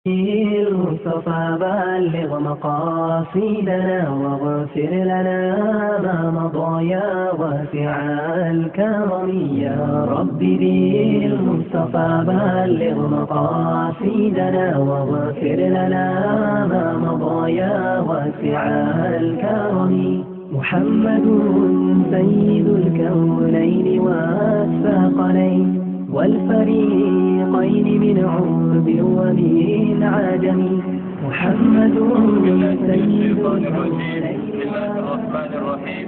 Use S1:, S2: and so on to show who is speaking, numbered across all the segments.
S1: المصطفى بلغ مقاصدنا واغفر لنا ما مضى يا واسع الكرم يا رب بالمصطفى بلغ مقاصدنا واغفر لنا ما مضى يا واسع الكرم محمد سيد الكونين والثقلين والفريقين من عرب ومن عجم محمد سيد الكونين.
S2: بسم الله الرحمن الرحيم.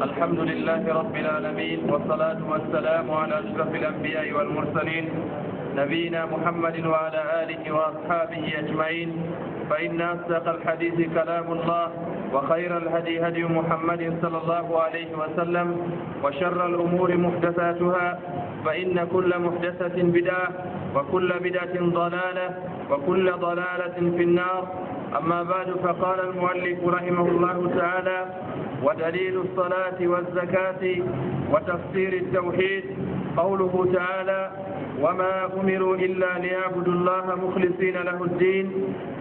S2: الحمد لله رب العالمين والصلاة والسلام على أشرف الأنبياء والمرسلين نبينا محمد وعلى آله وأصحابه أجمعين. فإن أصدق الحديث كلام الله وخير الهدي هدي محمد صلى الله عليه وسلم وشر الأمور محدثاتها فإن كل محدثة بدعة وكل بدعة ضلالة وكل ضلالة في النار. أما بعد فقال المؤلف رحمه الله تعالى: ودليل الصلاة والزكاة وتفسير التوحيد قوله تعالى: وما أمروا إلا ليعبدوا الله مخلصين له الدين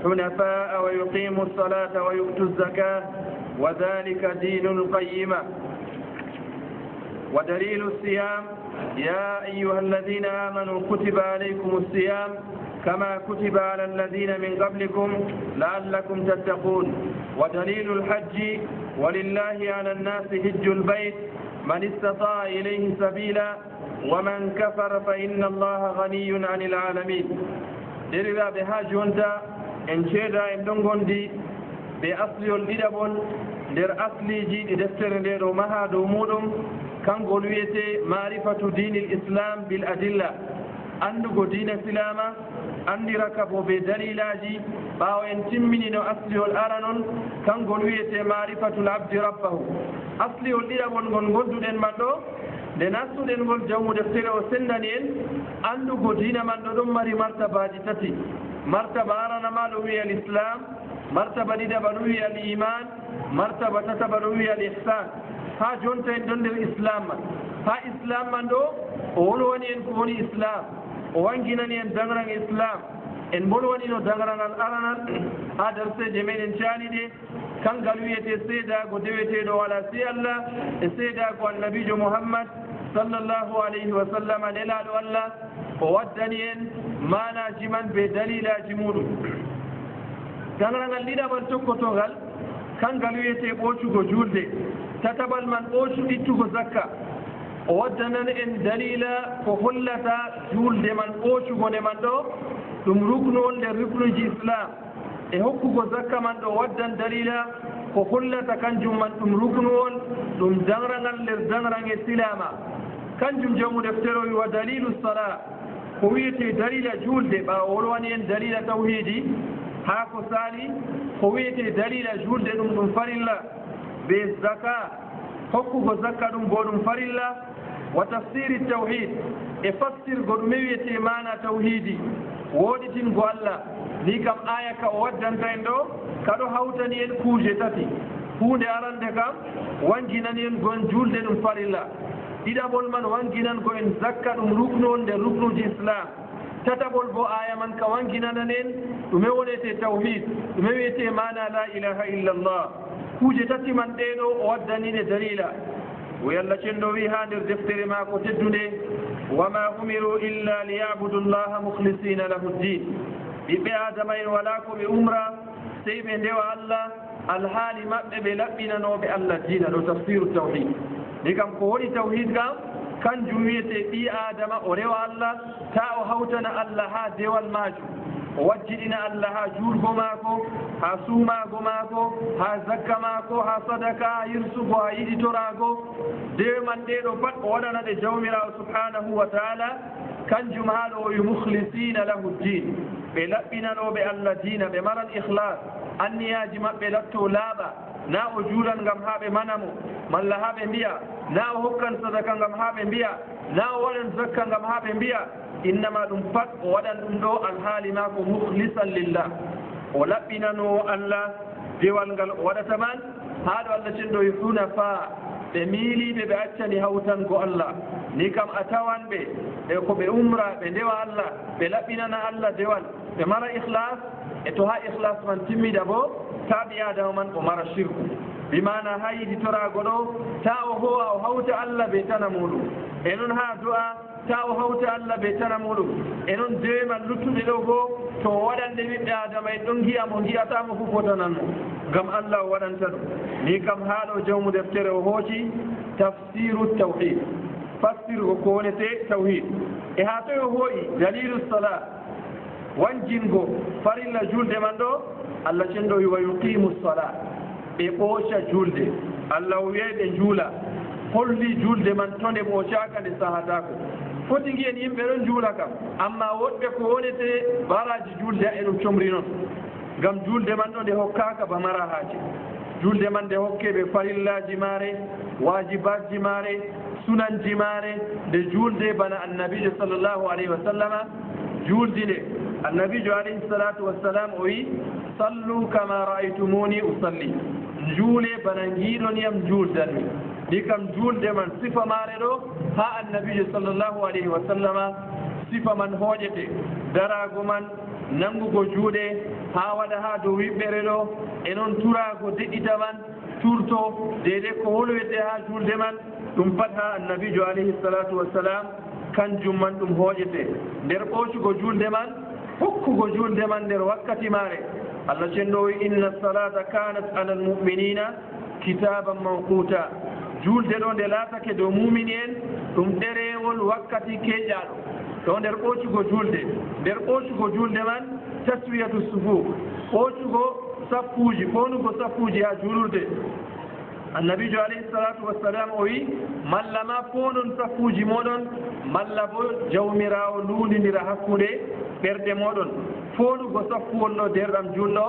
S2: حنفاء ويقيموا الصلاة ويؤتوا الزكاة وذلك دين القيمة. ودليل الصيام: يا أيها الذين آمنوا كتب عليكم الصيام كما كتب على الذين من قبلكم لعلكم تتقون. ودليل الحج: ولله على الناس حج البيت من استطاع إليه سبيلا ومن كفر فإن الله غني عن العالمين. دربا بها جونتا إن شيدا إن دونغوندي بأصل الإدبون در أصلي جي دفتر ديرو مها دومودم كان قولويتي معرفة دين الإسلام بالأدلة. أندو دين الإسلام أندي ركبوا بدليلاجي باو إن تمني نو أصلي الأرانون كان قولويتي معرفة العبد ربه. أصلي الإدبون قندو دين مدو den assuɗen ngol jawmu deftere o sendani en anndugo diina man ɗo ɗon mari martabaji tati. martaba aranama ɗo wiya al islam, martaba ɗiɗaɓa ɗo wiya al iman, martaba tataɓa ɗo wiya al ihsan. ha jonta en ɗon nder islam man. ha islam man ɗo o wolwani en ko woni islam, o wanginani en dangran islam, en bolwanino dangrangal aranal ha darseje meɗen caaliɗe kangal wiyete seedago deweteɗo wala si allah e seedago annabijo muhammad sallallahu alayhi wa sallam nelaɗo allah o waddani en manaji man be dalilaji muɗum. dangrangal ɗiɗaɓal tokkotogal kangal wiyete ɓocugo julde, tataɓal man ɓocu ittugo zakka. o waddanan en dalila ko hollata julde man ɓocugo nde man ɗo ɗum ruknol nder ruknuji islam. e hokkugo zakka man ɗo waddan dalila ko hollata kanjum man ɗum ruknuwol ɗum dangrangal nder dangrange silama. kanjum jawmu deftere wi wa dalilu sala ko wiyete dalila julde ɓawo wolwani en dalila tawhidi. ha ko sali ko wiyete dalila julde ɗum ɗum farilla be zaka, hokkugo zakka ɗum bo ɗum farilla. wa tafsiri tawhid e fassirgo ɗume wiyete mana tawhidi, woɗitingo allah. ni kam aya ka o waddanta en ɗo kaɗo hawtani en kuuje tati. hunde arande kam wanginani en gon julde ɗum farilla, ɗiɗaɓol man wanginan go en zakka ɗum ruknol nder ruknuji islam, tataɓol bo aya man ka wanginanan en ɗume wonete tawhid, ɗume wiyete mana la ilaha illallah. kuuje tati man ɗeɗo o waddanine dalila. o yalla cenɗo wi ha nder deftere mako teddunde: wama umiru illa liyabudu llaha mukhlisina lahu ddin. ɓiɓɓe adama en wala ko ɓe umra sey ɓe ndewa allah alhaali maɓɓe ɓe laɓɓinanoɓe allah diina. ɗo tafsiru tawhid. ni kam ko woni tawhid kam kanjum wiyete ɓi adama o rewa allah, ta o hawtana allah ha dewal majum, o wajjiɗina allah ha juurgo maako, ha suumago maako, ha zakka maako, ha sadaka, ha yirsugo, ha yiɗitorago. dewe man ɗeɗo pat o waɗana ɗe jawmirawo subhanahu wa taala. kanjum haɗo o wi mukhlisina lahu ddin, ɓe laɓɓinanoɓe allah diina, ɓe maran ihlas, anniyaji maɓɓe latto laaɓa. na o juulan ngam ha ɓe manamo, malla ha ɓe mbiya, na o hokkan sadaka ngam ha ɓe mbiya, na o waɗan zakka ngam ha ɓe mbiya. innama ɗum pat o waɗan ɗum ɗo alhaali mako mukhlisan lillah, o laɓɓinano allah dewal ngal o waɗata man. haɗo allah cenɗo e hunafa, ɓe miiliɓe ɓe accani hawtango allah. ni kam a tawan ɓe e ko ɓe umra ɓe ndewa allah, ɓe laɓɓinana allah dewal, ɓe mara ihlas e to ha ihlas man timmida bo ta ɓi adama man o mara shirku bimana ha yiditorago ɗo ta o howa o hawta Allah ɓe tana muɗum e noon ha du'a ta o hawta Allah ɓe tana muɗum e noon deweman luttuɓe ɗo goo to o waɗande ɓiɓɓe adama en ɗon giya mo giyatamo fof fotananmo gam Allah o waɗanta ɗum ni kam haɗo jawmu deftere o hooci tafsiru tawhid fassirgo ko wonete tawhid e ha toy o hooyi dalilu salat wanjingo farilla julde man ɗo Allah cenɗo wi wa yuqimu salat ɓe ɓooca julde Allah o wiye ɓe juula holli julde man to nde ɓoocaka nde sahatako foti ngiyen yimɓe ɗon juula kam amma woɗɓe ko wonete baraji julde e ɗum comri noon ngam julde man ɗo nde hokkaka ba mara haaji julde man nde hokkeɓe farillaji maare wajibatji maare sunanji maare nde julde bana annabijo sallllahu alayhi wa sallama juldi nde annabijo alayhi salatu wassalam o wi sallu kama ra'aytumuni usalli juule bana jiiɗoniyam juuldanmi ɗi kam julde man sifa maare ɗo ha annabijo sallllahu alayhi wa sallama sifa man hooƴete darago man nangugo juuɗe ha waɗa ha dow wiɓɓere ɗo e noon turago deƴƴita man turto deydey ko wolwete ha julde man ɗum pat ha annabijo alayhi salatu wassalam kanjum man ɗum hooƴete nder ɓoocugo julde man hokkugo julde man nder wakkati maare Allah cenɗo wi inna salata kanat ala almuminina kitaban mawquta julde ɗo nde laatake dow mumini en ɗum ɗerewol wakkati keƴƴaɗo ɗo nder ɓoocugo julde nder ɓoocugo julde man taswiyatu sufuf ɓoocugo sappuji fonugo sappuji ha julurde annabijo alayhi salatu wassalam o wi malla ma fonon sappuji moɗon malla bo jawmirawo lundidira hakkude ɓerɗe moɗon fonugo sappuwol ɗo derɗam julɗo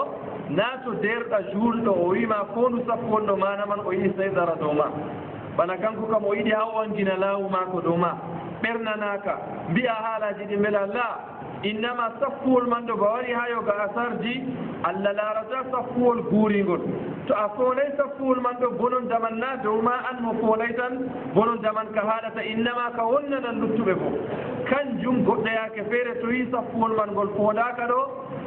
S2: na to derɗa julɗo o wima fondu sappuwol ɗo mana man o yiɗi seydara dow ma bana kanko kam o yiɗi ha o angina laawu mako dow ma ɓernanaka mbiya haalaji ɗi mbela la innama sappuwol man ɗo ba wari ha yoga asarji Allah larata sappuwol guuringol to a foolay sappuwol man ɗo bonon daman na dow ma an mo foolay tan bonon daman ka haɗata innama ka wonnanan luttuɓe fo kanjum goɗɗo yaake feere to yi sappuwol man ngol foodaka ɗo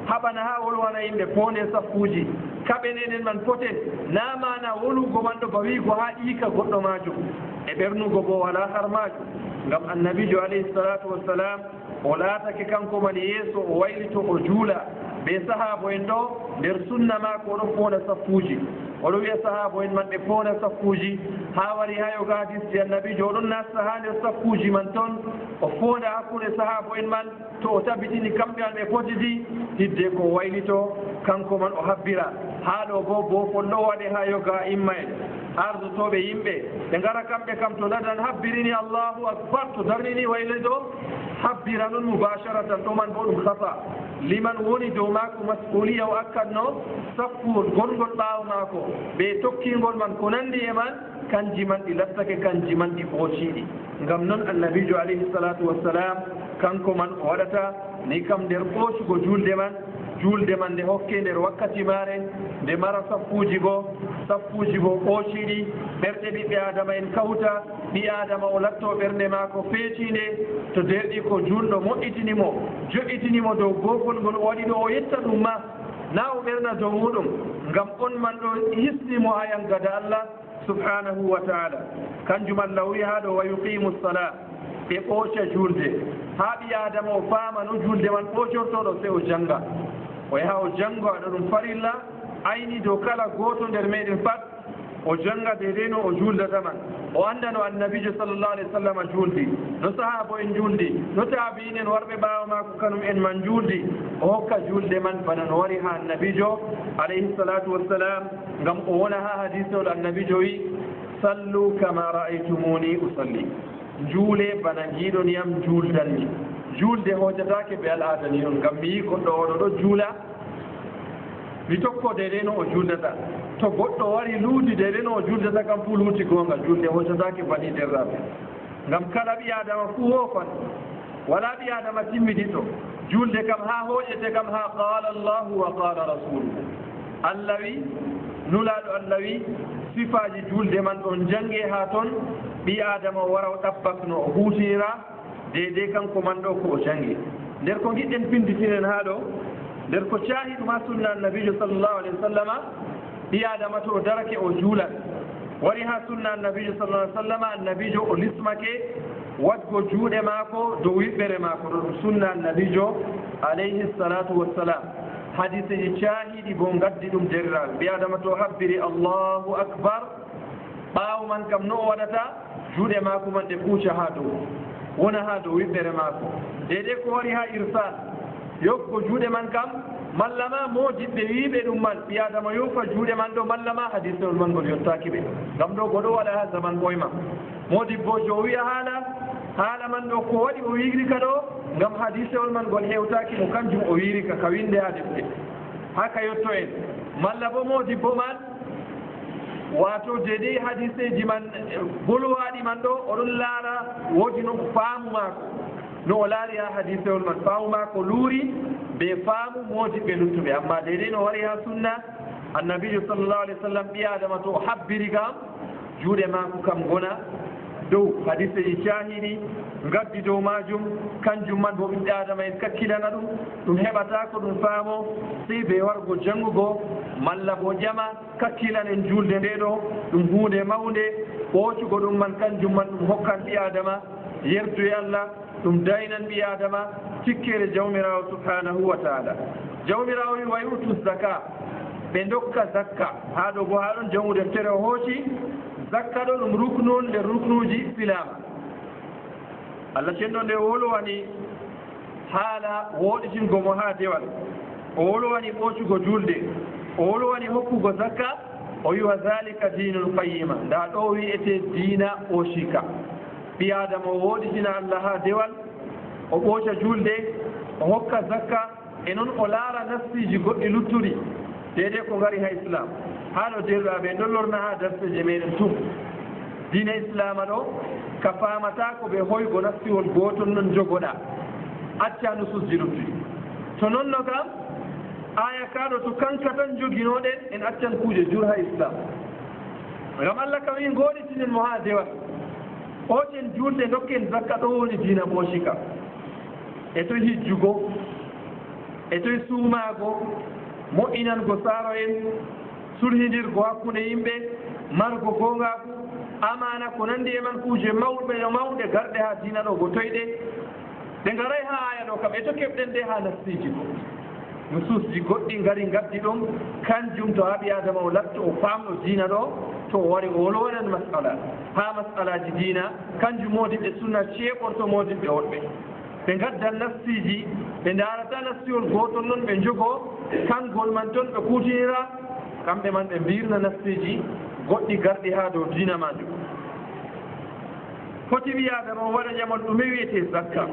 S2: haɓana ha wolwana yimɓe foonde sappuji kaɓenenen man foten namana wolugo man ɗo ba wiigo ha ɗiika goɗɗo majum e ɓernugo bo wala har majum ngam annabijo alayhi salatu wassalam o laatake kanko man yeeso o waylito o juula ɓe sahabo en ɗo nder sunna mako oɗo foona sappuji oɗo wiya sahabo en man ɓe foona sappuji ha wari ha yoga hadisji annabijo oɗon nasta ha nder sappuji man toon o foonda hakkude sahabo en man to o tabitini kamɓe an ɓe potidi hidde ko waylito kanko man o habbira ha ɗo bo bofol ɗo waɗe ha yoga imma en ardotoɓe yimɓe ɓe ngara kamɓe kam to ladan habbirini allahu akbar to darnini waylido habbira noon mubasharatan ɗoman bo ɗum khata liman woni dow mako mas'uliya o akkatno sappuwol gongol ɓaawo maako ɓe tokkingol man ko nandi e man kanji man ɗi lattake kanji man ɗi ɓoociɗi ngam noon annabijo alayhi salatu wassalam kanko man o waɗata ni kam nder ɓoocugo julde man nde hokke nder wakkati maare nde mara sappuji bo ɓoociɗi ɓerɗe ɓiɓɓe adama en kawta ɓi adama o latto ɓernde maako feetinde to derɗi ko julɗo moƴƴitinimo joƴƴitinimo dow gofol ngol o waɗi ɗo o yetta ɗum ma na o ɓerna dow muɗum ngam on man ɗo hisnimo ha yangada Allah subhanahu wa taala kanjum Allah wi ha ɗo wa yuqimu salat ɓe ɓooca julde ha ɓi adama o faama no julde man ɓoocortoɗo se o janga o yaha o jango aɗa ɗum farilla ayni dow kala goto nder meɗen pat o janga deydey no o juldataman o anda no annabijo sallllahu alayhi wa sallam juldi no sahaba en juldi no tabi'inen warɓe ɓaawa mako kanum en man juldi o hokka julde man bana no wari ha annabijo alayhi salatu wassalam ngam o wona ha hadisol annabijo wi sallu kama ra'aytumuni usalli juule bana jiiɗoniyam juldanmi julde hojatake ɓe al'ada ni on ngam mi yi goɗɗo oɗo ɗo juula mi tokko deydey no o juldata to goɗɗo wari luuti deydey no o juldata kam fuu luuti gonga julde hocatake bani derraɓe ngam kala ɓi adama fuu hoofan wala ɓi adama timmiɗiɗɗo julde kam ha hoƴete kam ha qala allahu wa qala rasuluhu allah wi nulaɗo allah wi sifaji julde man ɗon jange ha toon ɓi adama o wara o ɗabbakno o huutinira deydey kanko man ɗo ko o jangi nder ko giɗɗen pinditinen ha ɗo nder ko cahiɗum ha sunna annabijo sallllahu alayhi wa sallama ɓi adama to o darake o juulat wari ha sunna annabijo sallah alih sallam annabijo o lismake wadgo juuɗe maako dow yiɓɓere maako ɗo ɗum sunna annabijo alayhi salatu wassalam hadise ji cahiɗi bo gaddi ɗum deriraɓe ɓi adama to habbiri allahu akbar ɓaawo man kam no o waɗata juuɗe maako man ɗe puuca ha dow wona ha dow yiɓɓere maako deydey ko wari ha irsal yokko juuɗe man kam malla ma moodiɓɓe wiiɓe ɗum man ɓi adama yofa juuɗe man ɗo malla ma hadisewol man ngol yottaki ɓe ngam ɗo goɗo waɗa ha zaman ɓoyma moodibbo jo o wiya haala man ɗo ko waɗi o wiiri ka ɗo ngam hadisewol man ngol hewtaki mo kanjum o wiiri ka winde ha defte haka yotto en malla bo moodibbo man wato deedey hadiseji man bolwaɗi man ɗo oɗon laara woodi no faamu maako no o laari ha hadisewol man faamu maako luuri ɓe faamu moodiɓɓe luttuɓe amma deydey no wari ha sunna annabijo sallllahu alih w sallam ɓi adama to o habbiri kam juuɗe maako kam gona dow hadiseji cahiɗi gaddi dow majum kanjum man bo ɓiɓɓe adama en kakkilana ɗum heɓata ko ɗum faamo sey ɓe wargo janngugo malla bo ƴama kakkilanen julde nde ɗo ɗum hunde mawnde ɓoocugo ɗum man kanjum man ɗum hokkan ɓi adama yerdu e allah ɗum daynan ɓi adama tikkere jawmirawo subhanahu wa taala jawmirawo wi way utu zaka ɓe dokka zakka ha ɗo bo ha ɗon jangu deftere o hooci zakka ɗo ɗum ruknun nder ruknuji islama allah cenɗo nde wolowani haala woɗitingomo ha dewal o wolowani ɓoocugo julde o wolowani hokkugo zakka o wiwa zalika dinul qayyima nda ɗo wiyete diina o shika ɓi adama o woɗitina allah ha dewal o ɓooca julde o hokka zakka e noon o laara nafsiji goɗɗi luttuɗi deydey ko ngari ha islam haɗo derɗaɓe dollorna ha darseje meɗen tum diina islama ɗo ka famata ko ɓe hoygo nafsiwol gotol noon jogoɗa acca nususji luttuɗi to noon no kam aya kaɗo to kanka tan joguinoɗen en accan kuuje jur ha islam ngam allah kam wi goɗitinen mo ha dewal oƴen julde dokken zakka ɗo woni diina ɓoocika e to hijjugo e toye suumago moƴƴinango saaro en sulhidirgo hakkunde yimɓe margo gongaku amana ko nandi e man kuuje mawɓe no mawɗe garɗe ha diina ɗo go toyɗe ɗe ngaray ha aya ɗo kam e to keɓɗen nde ha nastiji go nususji goɗɗi ngari gaddi ɗum kanjum to haɓi adama o latto o famɗo diina ɗo to o wari o wolwonan masala ha masalaji diina kanjum modiɓɓe sunna ceeɓorto modiɓɓe woɗɓe ɓe gaddan nastiji ɓe darata nastiwol gotol noon ɓe jogo kangol man toon ɓe kutinira kamɓe man ɓe mbirna nastiji goɗɗi garɗi ha dow diina majum foti wi adama o waɗa ñamol ɗume wiyete zakka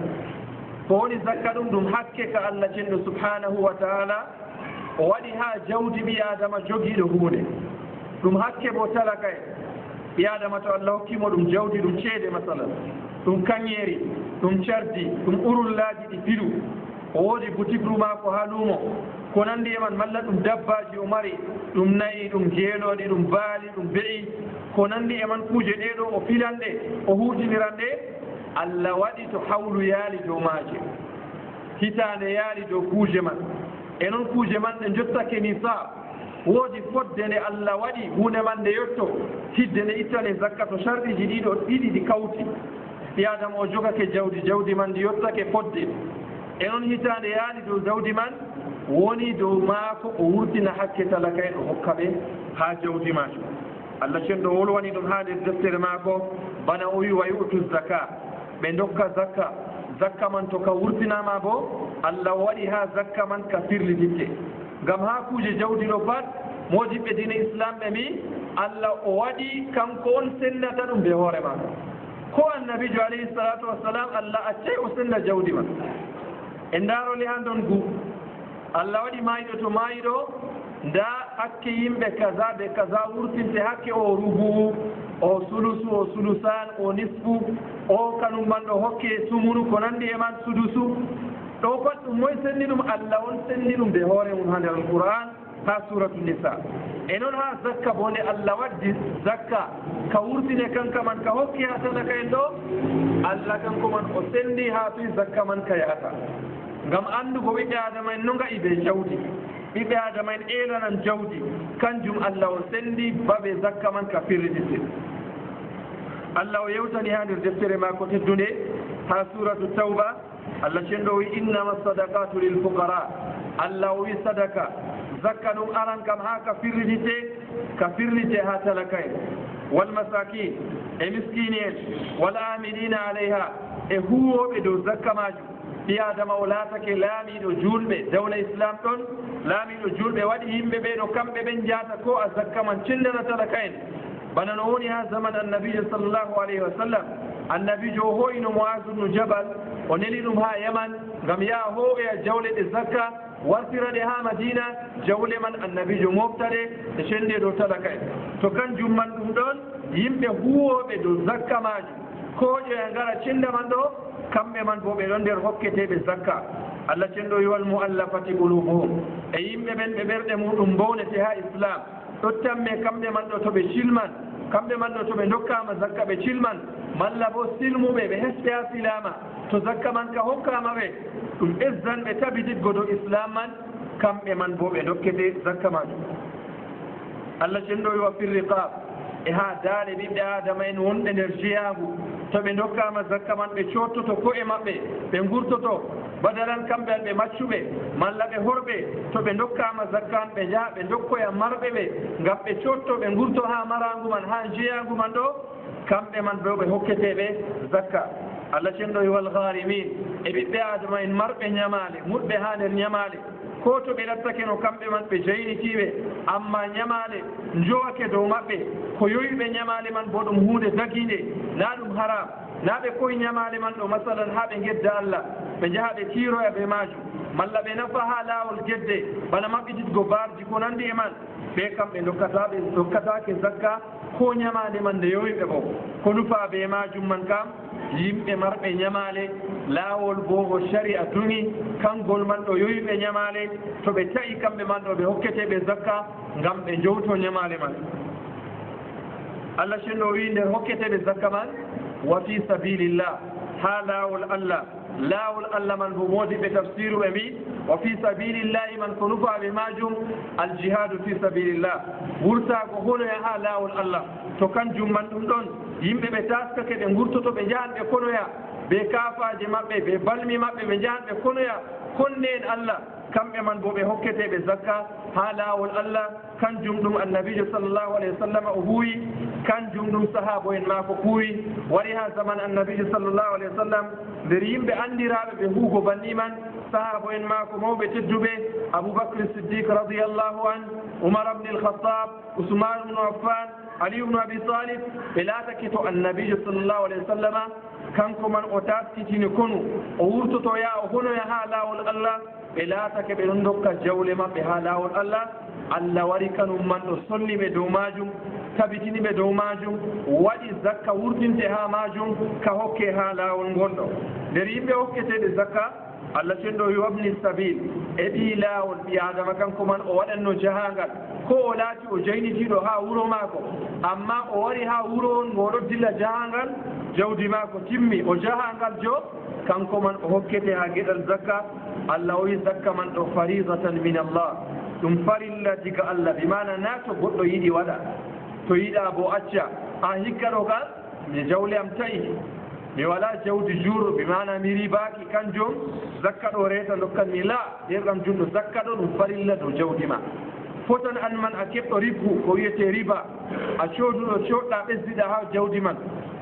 S2: ko woni zakka ɗum hakke ka allah cenɗo subhanahu wa taala o waɗi ha jawdi ɓi adama jogiiɗo hunde ɗum hakke bo talaka en ɓi adama to allah hokkimo ɗum jawdi ɗum ceede masalan ɗum kañeeri ɗum cardi ɗum urullaji ɗi filu o woodi boutique maako ha luumo ko nandi e man malla ɗum dabbaji o mari ɗum nayi ɗum geelooɗi ɗum baali ɗum be'i ko nandi e man kuuje ɗeɗo o filanɗe o huutiniran ɗe allah waɗi to hawlu yaali dow maaje hitaande yaali dow kuuje man e noon kuuje man ɗe jottake nisa woodi fodde nde allah waɗi hunde man nde yetto hidde nde ittane zakka to sarɗiji ɗiɗo ɗiɗi ɗi kawti ɓi adama o jogake jawdi man ndi yottake fodde e noon hitaande yaali dow jawdi man woni dow maako o wurtina hakke talaka en o hokka ɓe ha jawdi majum allah cenɗo wolwani ɗum ha nder deftere maako bana o wi wa yu'tu zaka ɓe dokka zakka man to ka wurtinama bo allah waɗi ha zakka man ka firlititte ngam ha kuuje jawdi ɗo pat modiɓɓe diine islam ɓe mbi allah o waɗi kanko on sennata ɗum ɓe hoore ma ko annabijo alayhi salatu wassalam allah accay o senna jawdi man e ndaaroli ha ndon gu allah waɗi maayiɗo to maayiɗo nda hakke yimɓe kaza ɓe kaza wurtinte hakke o rubu o sulusu o sulusan o nisfu o kanum man ɗo hokke sumunu ko nandi e man sudusu ɗo pat ɗum moye senni ɗum allah on senni ɗum ɓe hoore mum ha nder alqur'an ha suratu nisa e noon ha zakka bo nde allah waddi zakka ka wurtine kanka man ka hokki ha sadaka en ɗo allah kanko man o sendi ha toye zakka man ka yahata ngam andugo ɓiɓɓe adama en no ga'i ɓe jawdi ɓiɓɓe adama en eelanan jawdi kanjum allah o sendi baɓe zakka man ka firridite allah o yewtani ha nder deftere maako teddunde ha suratu tawba allah cenɗo wi innama sadaqatu lil fuqara allah o wi sadaka zakka ɗum aran kam ha ka firlite ha talaka en wal masakin e miskini en wal amilina alayha e huwoɓe dow zakka majum ɓi adama o laatake laamiɗo julɓe dawla islam ɗon laamiɗo julɓe waɗi yimɓe ɓeɗo kamɓe ɓen jata ko a zakka man cindana talaka en bana no woni ha zaman annabijo sallllahu alayhi wa sallam annabijo o hoyno moazu bnu jabal o neli ɗum ha yaman ngam yaha hooɓeya jawle ɗe zakka wartira ɗe ha madina jawle man annabijo moftaɗe e cende dow talaka en to kanjum man ɗum ɗon yimɓe huwoɓe dow zakka majum koƴo e ngara cinda man ɗo kamɓe man bo ɓe ɗon nder hokketeɓe zakka allah cenɗo yiwal muallafati qulubuhum e yimɓe ɓen ɓe ɓerɗe muɗum bownete ha islam ɗottamme kamɓe man ɗo to ɓe cilman kamɓe man ɗo to ɓe dokkama zakka ɓe cilman malla bo silmuɓe ɓe heste ha silama to zakka man ka hokkama ɓe ɗum ɓesdan ɓe tabititgo dow islam man kamɓe man bo ɓe dokkete zakka majum allah cenɗo yiwa firriqab e ha daare ɓiɓɓe adama en wonɓe nder jeyagu to ɓe dokkama zakka man ɓe cottoto ko'e maɓɓe ɓe gurtoto badalan kamɓe an ɓe maccuɓe malla ɓe horɓe to ɓe dokkama zakka an ɓe jaha ɓe dokkoya marɓe ɓe ngam ɓe cotto ɓe gurto ha maragu man ha jeyagu man ɗo kamɓe man bo ɓe hokketeɓe zakka allah cenɗo wal gharimin e ɓiɓɓe adama en marɓe ñamale muɗɓe ha nder ñamale ko to ɓe lattake no kamɓe man ɓe jaynitiɓe amma ñamale jowake dow maɓɓe ko yoyiɓe ñamale man bo ɗum hunde daguide na ɗum haram na ɓe koye ñamale man ɗo masalan ha ɓe gedda allah ɓe jaaha ɓe tiiroya be majum malla ɓe nafa ha lawol gedde bana maɓɓititgo barji ko nandi e man ɓe kam ɓe dokkatake zakka ko ñamale man nde yoyiɓe ɓo ko nufa be majum man kam yimɓe marɓe ñamale laawol bo o sharia duŋi kangol man ɗo yoyiɓe ñamale to ɓe ta'i kamɓe man ɗo ɓe hokketeɓe zakka ngam ɓe jowto ñamale man allah cenɗo wi nder hokketeɓe zakka man wa fi sabilillah ha laawol allah man bo modiɓe tafsiru ɓe mbi wa fi sabilillahi man ko nufaɓe majum aljihadu fi sabilillah wurtago honoya ha laawol allah to kanjum man ɗum ɗon yimɓe ɓe taskake ɓe gurtoto ɓe jahan ɓe konoya ɓe kafaje maɓɓe ɓe balmi maɓɓe ɓe jahan ɓe konoya konne en allah kamɓe man bo ɓe hokketeɓe zakka ha laawol allah kanjum ɗum annabijo sallllahu alayhi wa sallam o huuyi kanjum ɗum sahaba en maako kuuyi wari ha zaman annabijo sallllahu alayhi wa sallam nder yimɓe andiraɓe ɓe huugo banni man sahaba en maako mawɓe tedduɓe aboubacre siddiq radiallahu an oumar abne alkhatab ousmane ubnu affan ali ubnu abi talib ɓe laatake to annabijo sallllahu alayhi wa sallama kanko man o taskitini konu o wurtotoya o honoya ha laawol allah ɓe laatake ɓe ɗon dokka jawle maɓɓe ha laawol allah allah wari kanum man ɗo solliɓe dow majum tabitiniɓe dow majum waɗi zakka wurtinte ha majum ka hokke ha laawol gonɗo nder yimɓe hokketeɗe zakka allah cenɗo yo wabni sabil e ɓi laawol ɓi adama kanko man o waɗanno jahangal ko o laati o jaynitiɗo ha wuro maako amma o wari ha wuro on mo ɗo dilla jahangal jawdi maako timmi o jahangal jo kanko man o hokkete ha geɗal zakka allah o wi zakka man ɗo faridatan min allah ɗum farilla diga allah bi mana na to goɗɗo yiɗi waɗa to yiɗa bo acca a hikka ɗo gal mi jawle am ta'i mi wala jawdi juuro bi mana mi ribaki kanjum zakka ɗo reta dokkanmi la yerɗam junɗo zakka ɗo ɗum farilla dow jawdi ma fotan an man a keɓɗo ribbu ko wiyete riba a cooduɗo coɗɗa ɓesdiɗa ha jawdi man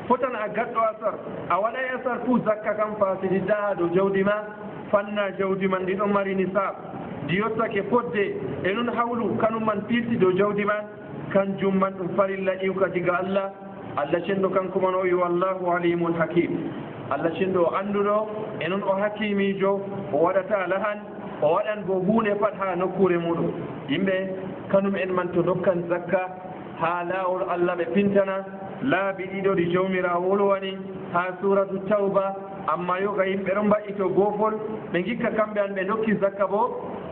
S2: fotan a gaɗɗo asar a waɗay asar fuu zakka kam fasididda ha dow jawdi ma fanna jawdi man ɗiɗon mari nisab ndi yottake fodde e noon hawlu kanum man pilti dow jawdi man kanjum man ɗum farilla ƴiwka diga allah allah cenɗo kanko man o wi wallahu alimun hakim allah cenɗo o annduɗo e noon o hakimijo o waɗata lahan o waɗan bo hunde pat ha nokkure muɗum yimɓe kanum en man to dokkan zakka ha laawol allah ɓe pintana laabi ɗiɗo ɗi jawmirawo wolwani ha suratu tawba amma yoga yimɓe ɗon mbaɗito goofol ɓe gikka kamɓe an ɓe dokki zakka bo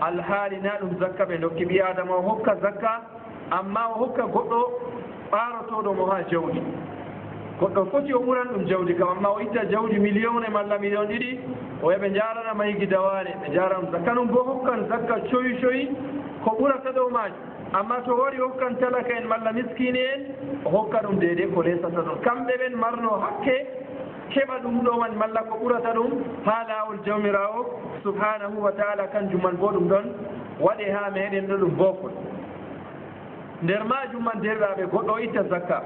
S2: alhaali na ɗum zakka ɓe dokki ɓi adama o hokka zakka amma o hokka goɗɗo ɓaarotoɗo mo ha jawdi goɗɗo foti o ɓuran ɗum jawdi kam amma o itta jawdi million e malla million ɗiɗi o yaɓe jaranama higi dawane ɓe jaranam zakka num bo hokkan zakka coyi coyi ko ɓurata ɗow maji amma to wari hokkan talaka en malla miskine en o hokka ɗum deydey ko lesata ɗon kamɓe ɓen marno hakke keɓa ɗum ɗo man malla ko ɓurata ɗum ha lawol jawmirawo subhanahu wa taala kanjum man bo ɗum ɗon waɗe ha meɗen ɗo ɗum bofol nder majum man derɗaɓe goɗɗo itta zakka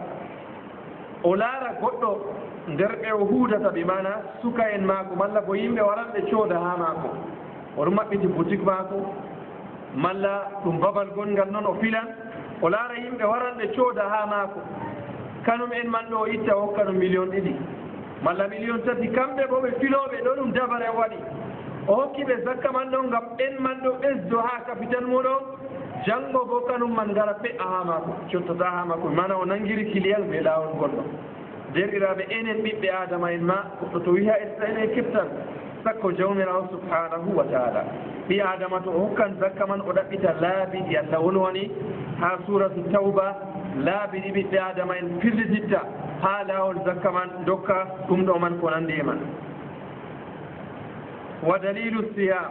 S2: o laara goɗɗo nder ɓe o huudata ɓe mana suka en maako malla ko yimɓe waranɓe cooda ha maako oɗum maɓɓiti boutique maako malla ɗum babal gongal noon o filan o laara yimɓe waranɓe cooda ha maako kanum en man ɗo o itta o hokka ɗum million 2 malla million 3 kamɓe bo ɓe filoɓe ɗo ɗum dabare waɗi o hokki ɓe zakka man ɗo ngam en man ɗo ɓesdo ha capital muɗo janngo bo kanum man ngara fe'a ha maako cottata ha maako mana o nangiri kiliyal ɓe laawol gonɗo derɗiraɓe enen ɓiɓɓe adama en ma goɗɗo to wiha enen keftan sakko jawmirawo subhanahu wa taala ɓi adama to o hokkan zakka man o ɗaɓɓita laabiɗi allah wolwani ha suratu tawba laabiɗi ɓiɓɓe adama en firlititta ha laawol zakka man dokka ɗum ɗo man ko nandi e man wa dalilu siyam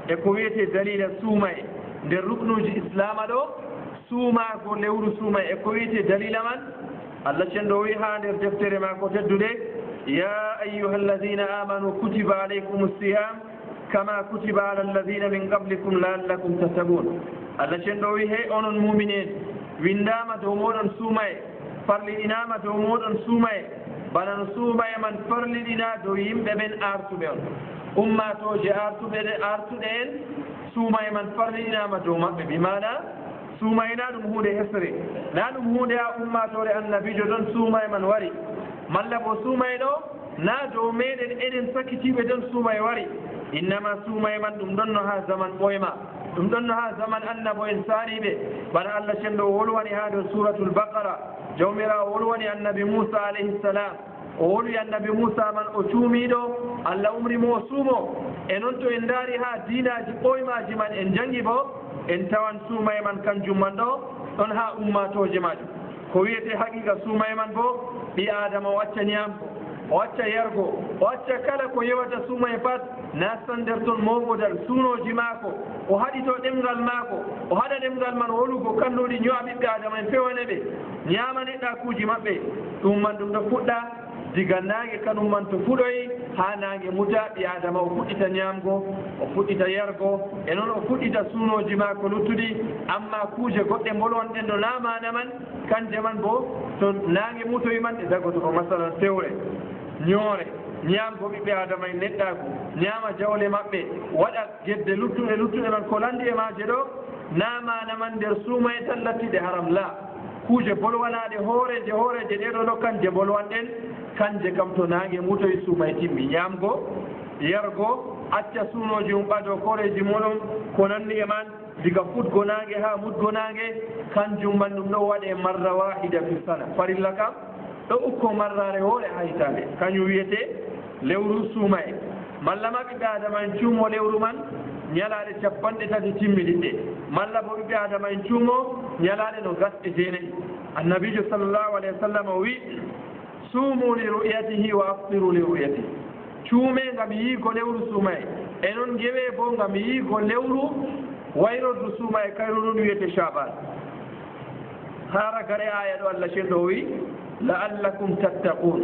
S2: e ko wiyete dalila suumay nder ruknuji islama ɗo suumago lewru suumay e ko wiyete dalila man allah cenɗo wi ha nder deftere ma ko teddude ya ayuha alladina amanu kutiba alaykum siyam kama kutiba ala alladina min qablikum laallakum tattagun allah cenɗo wi hey onon mumin en windama dow moɗon suumaye farliɗinama dow moɗon suumaye bana no suumaye man farliɗina dow yimɓe ɓen artuɓe on ummatoje artuɗe en suumaye man farliɗinama dow maɓɓe bimana suumaye na ɗum hunde hesre na ɗum hunde ha ummatore annabijo ɗon suumaye man wari malla bo suumaye ɗo na dow meɗen eɗen sakkitiɓe ɗon suumaye wari innama suumaye man ɗum ɗonno ha zaman ɓoyma ɗum ɗonno ha zaman annabo en saariɓe bana allah cenɗo wolwani ha dow suratul baqara jawmirawo wolwani annabi moussa alayhi salam o woli annabi moussa man o cuumiɗo allah umrimo o suumo e noon to en daari ha diinaji ɓoymaji man en jangi bo en tawan suumaye man kanjum man ɗo ɗon ha ummatoje majum ko wiyete haqiqa suumaye man bo ɓi adama o acca ñamko o acca yargo o acca kala ko yewata suumaye pat nastan nder toon mowgodal suunoji maako o haɗito ɗemgal maako o haɗa ɗemgal man wolugo kanduɗi ño'a ɓiɓɓe adama en fewane ɓe ñamaneɗɗa kuuji maɓɓe ɗum man ɗum ɗo fuɗɗa diga naange kanum man to fuɗoyi ha naange muta ɓi adama o fuɗɗita ñamgo o fuɗɗita yargo e noon o fuɗɗita suunoji maako luttuɗi amma kuuje goɗɗe mbolwonɗen ɗo namana man kanje man bo to naange mutoyi man ɗe dagoto ko masalan fewre ñoore ñaamgo ɓiɓɓe adama en neɗɗaku ñaama jawle maɓɓe waɗa gedde luttuɗe man ko landi e maaje ɗo namana man nder suumaye tan lattiɗe haram la kuuje bolwanaɗe hooreje ɗeɗo ɗo kanje bolwanɗen kanje kam to naange mutoye suumaye timmi ñaamgo yargo acca suunoji mum ɓado koreji muɗum ko nanni e man diga futgo naange ha mutgo naange kanjum man ɗum ɗo waɗe marra wahida fi sana farilla kam ɗo ukko marrare hoore ha hitande kañum wiyete lewru suumaye malla ma ɓiɓɓe adama en cuumo lewru man ñalaɗe 30 timmiɗiɗɗe malla bo ɓiɓɓe adama en cuumo ñalaɗe no gasɗe 9 annabijo sallllahu alayhi wa sallam o wi suumu li ru'yatihi wa aftiru li ru'yatihi cuume ngam yiigo lewru suumaye e noon ngewe bo ngam yiigo lewru wayrordu suumaye kayru ɗum wiyete chaban hara gare aya ɗo allah cenɗo o wi la'allakum tattaqun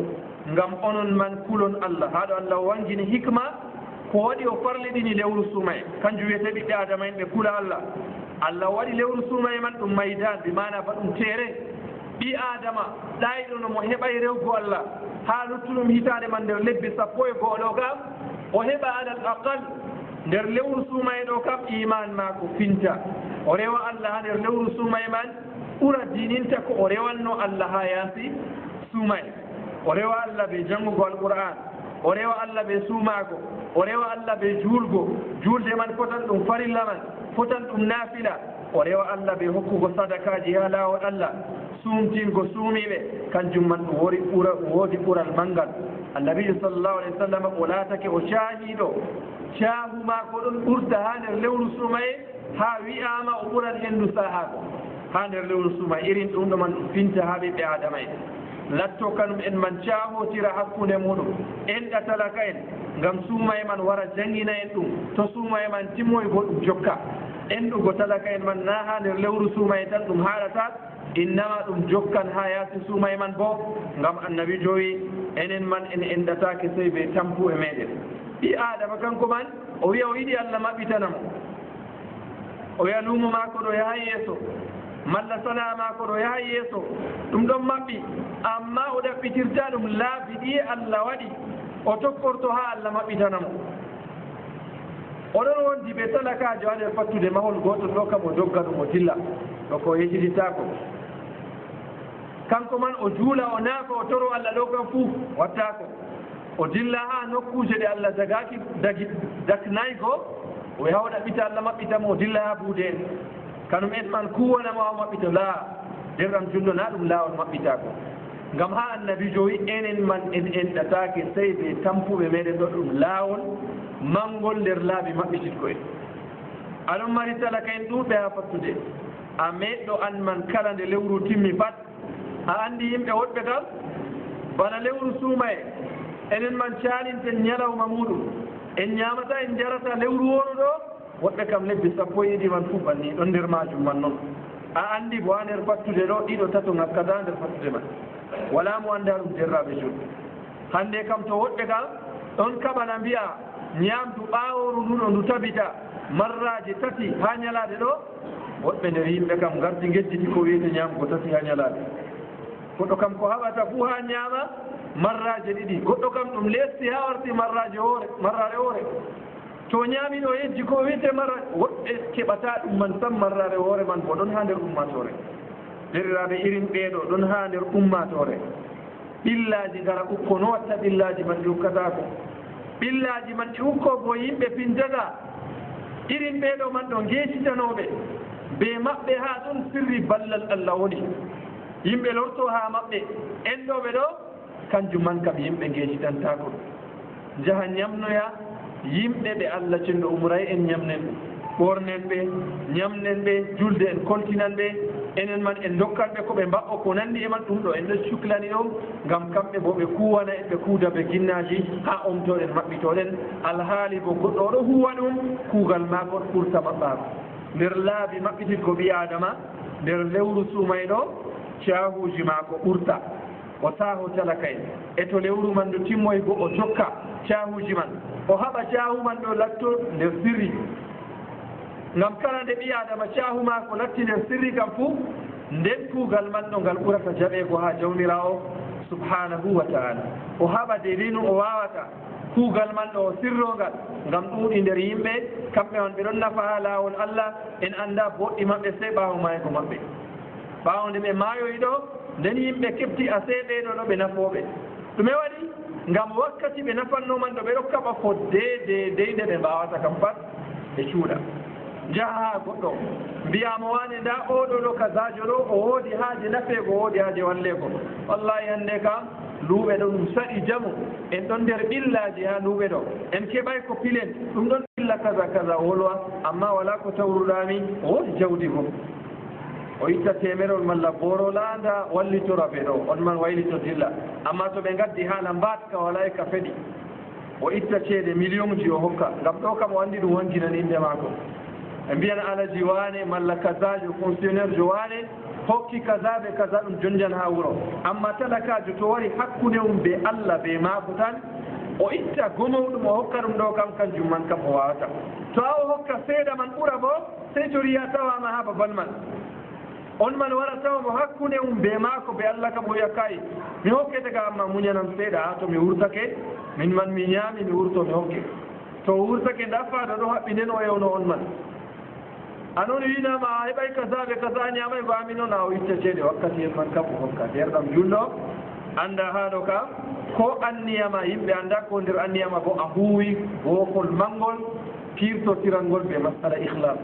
S2: ngam onon man kulon allah haɗo allah wangini hikma ko waɗi o farliɗini lewru suumaye kanjum wiyete ɓiɓɓe adama en ɓe kula allah allah waɗi lewru suumaye man ɗum maydan bi mana ba ɗum teere ɓi adama ɗayiɗo no mo heɓay rewgo allah ha luttuɗum hitande man nder lebbi 11 ɗo kam o heɓa alal aqal nder lewru suumaye ɗo kam iman mako finta o rewa allah ha nder lewru suumaye man ɓura dininta ko o rewanno allah ha yaasi suumaye o rewa allah ɓe jangugo alqur'an o rewa allah ɓe suumago o rewa allah ɓe julde man fotan ɗum farilla man fotan ɗum naafila o rewa allah ɓe hokkugo sadakaji ha lawol allah suumtingo suumiɓe kanjum man ɗum woodi ɓural mangal annabijo sallllahu alayhi wa sallam o laatake o caahiɗo caahu mako ɗon ɓurda ha nder lewru suumaye ha wi'ama o ɓurat henndu sahaako ha nder lewru suumaye irin ɗum ɗo man ɗum finta ha ɓiɓɓe adama en latto kanum en man caahotira hakkunde muɗum en ɗatalaka en ngam suuma e man wara jangina en ɗum to suuma e man timmoye bo ɗum jokka enɗugo talaka en man na ha nder lewru suuma e tan ɗum haalata innama ɗum jokkan ha yaasi suuma e man bo ngam annabi joyi enen man en enɗatake sey ɓe tampu e meɗen ɓi adama kanko man o wiya o yiɗi allah maɓɓitanamo o wiya luumo maako ɗo yaha yeeso malla sana'a maako ɗo yaha yeeso ɗum ɗon maɓɓi amma o ɗaɓɓitirta ɗum laabi ɗi allah waɗi o tokkorto ha allah maɓɓitanamo oɗon wondi ɓe talakajo ha nder fattude mahol gotol ɗo kam o dogga ɗum o dilla ɗo ko yejititako kanko man o juula o naafa o toro allah ɗo kam fuu wattako o dilla ha nokkuje ɗe allah daknaygo o yaha o ɗaɓɓita allah maɓɓitamo o dilla ha buude en kanum en man kuwanama o maɓɓita laa derɗam jullo na ɗum laawol maɓɓitako ngam ha annabi joyi enen man en enɗatake sey ɓe tampuɓe meɗen ɗo ɗum laawol mangol nder laabi maɓɓititko en aɗon mari talaka en ɗuɓɓe ha fattude a meɗɗo an man kala nde lewru timmi pat a andi yimɓe woɗɓe kam bana lewru suuma e enen man calinten ñalawma muɗum en ñamata en jarata lewru wono ɗo woɗɓe kam lebbi sappo e ɗiɗi man fuu banni ɗon nder majum man noon a andi bo ha nder fattude ɗo ɗiɗo tato ngakkata nder fattude man wala mo anda ɗum derraɓe juɗɗo hande kam to woɗɓe kam ɗon kaɓana mbiya ñamdu ɓaworu nduɗo ndu tabita marraji tati ha ñalade ɗo woɗɓe nder yimɓe kam gardi gedditi ko wiyete ñamgo tati ha ñalade goɗɗo kam ko haɓata fuu ha ñaama marraje ɗiɗi goɗɗo kam ɗum lesti ha warti marrare hoore to ñaami ɗo yejji ko wiyete marra woɗɓe keɓata ɗum man tan marrare hoore man bo ɗon ha nder ummatore deriraɓe irin ɓeeɗo ɗon ha nder ummatore ɓillaji ngara ukko no watta ɓillaji man ɗi ukkatako ɓillaji man ɗi ukko bo yimɓe pindata irin ɓeeɗo man ɗo geesitanoɓe be maɓɓe ha ɗon sirri ballal allah woni yimɓe lorto ha maɓɓe en ɗoɓe ɗo kanjum man kam yimɓe geesitantako jaha ñamnoya yimɓe ɓe allah cenɗo umray en ñamnen ɓe ɓornen ɓe ñamnen ɓe julde en koltinan ɓe enen man en dokkan ɓe koɓe mbaɓɓo ko nandi e man ɗum ɗo en ɗo cuklani ɗum ngam kamɓe bo ɓe kuwana en ɓe kuuda ɓe ginnaji ha omtoɗen maɓɓitoɗen alhaali bo goɗɗo oɗo huwa ɗum kuugal maako ɓurta maɓɓaako nder laabi maɓɓititgo ɓi adama nder lewru suumay ɗo caahuji maako ɓurta o saaho talaka en e to lewru man ɗo timmoy bo o jokka caahuji man o haɓa caahu man ɗo latto nder sirri ngam kala nde ɓi adama caahu ma ko latti nder sirri kam fuu nden kuugal man ɗo ngal ɓurata jaɓeego ha jawmira o subhanahu wa taala o haɓa de no o wawata kuugal man ɗo o sirrongal ngam ɗuuɗi nder yimɓe kamɓe on ɓe ɗon nafa ha laawol allah en anda boɗɗi maɓɓe sey ɓaawo maygo maɓɓe ɓaawo nde ɓe maayoyi ɗo nden yimɓe keɓti a seeɗeɗo ɗo ɓe nafooɓe ɗume waɗi ngam wakkati ɓe nafannoman ɗo ɓe ɗo kaɓa fodde de nde ɓe mbawata kam pat ɓe cuuɗa jaha ha goɗɗo mbiyamo wane nda oɗo ɗo kasajo ɗo o woodi haaje nafeego o woodi haaje wallego wallahi hande kam luuɓe ɗo ɗum saɗi jamu en ɗon nder ɓillaji ha luuɓe ɗo en keɓay ko pilen ɗum ɗon ɓilla kaza wolwa amma wala ko tawruɗami o woodi jawdi gom o itta temerol malla boro laanda wallitora ɓe ɗo on man waylito dilla amma to ɓe gaddi haala mbatka wala e ka feɗi o itta ceede million ji o hokka ngam ɗo kam o andi ɗum wonkinani inde maako e mbiyan alaji wane malla kasajo fonctionnaire jo wane hokki kaza ɓe kaza ɗum jonjan ha wuro amma talakajo to wari hakkude mum be allah be maako tan o itta gomowɗum o hokka ɗum ɗo kam kanjum man kam o wawata to a o hokka seeɗa man ɓura bo sey to riya tawama ha babal man on man wara tawa mo hakkude mum be maako be allah kam o wiya kay mi hokkete ga amma muñanam seeɗa ha to mi wurtake min man mi ñaami mi wurto mi hokke to wurtake ndafaɗo ɗo haɓɓi nden o yewno on man anon winama a heɓay kasaɓe kasa ñamay bami noon a o itta ceeɗe wakkati en man kam o hokka derɗam julɗo anda haɗo kam ko anniyama yimɓe anda ko nder anniyama bo a huuwi gofol mangol kirtotirangol ɓe masala ihlas